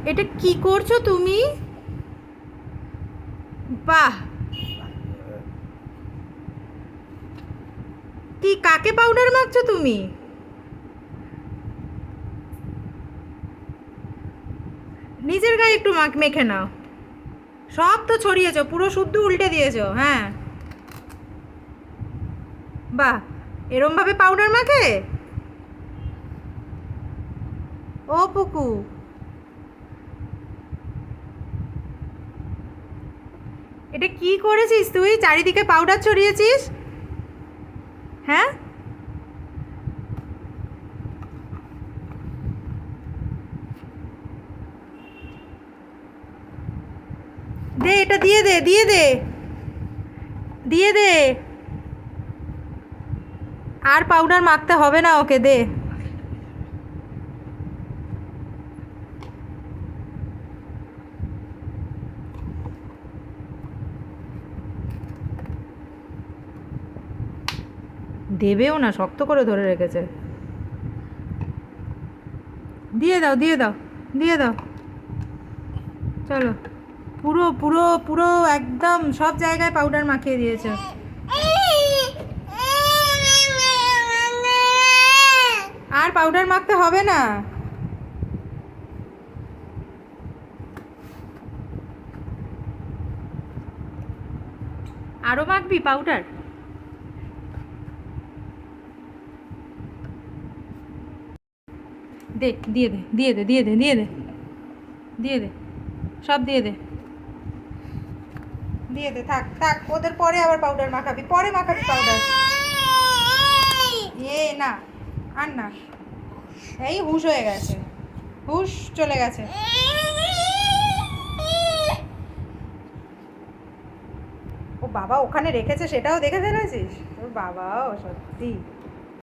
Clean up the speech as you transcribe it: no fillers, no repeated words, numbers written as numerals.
এটা কি করছো তুমি? বাহ! কি কাকে পাউডার মাখছো তুমি? নিজের গায়ে একটু মেখে নাও। সব তো ছড়িয়েছো, পুরো শুদ্ধ উল্টে দিয়েছো। হ্যাঁ, বাহ! এরম ভাবে পাউডার মাখে? ও পুকু, এটা কি করেছিস তুই? চারিদিকে পাউডার ছড়িয়েছিস। হ্যাঁ, দে, এটা দিয়ে দে, দিয়ে দে, দিয়ে দে। আর পাউডার মাখতে হবে না ওকে, দে। দেবেও না, শক্ত করে ধরে রেখেছে। দিয়ে দাও, দিয়ে দাও, দিয়ে দাও। চলো, পুরো পুরো পুরো একদম সব জায়গায় পাউডার মাখিয়ে দিয়েছে। আর পাউডার মাখতে হবে না। আরো মাখবি পাউডার? দে, দিয়ে দে, দিয়ে দে, দিয়ে দে, দিয়ে দে, দিয়ে দে, সব দিয়ে দে, দিয়ে দে। থাক থাক, ওদের পরে আবার পাউডার মাখাবি, পরে মাখাবি পাউডার। এ না, আর না। এই হুঁশ হয়ে গেছে, হুঁশ চলে গেছে। ও বাবা ওখানে রেখেছে, সেটাও দেখে ফেলেছিস? তোর বাবাও সত্যি।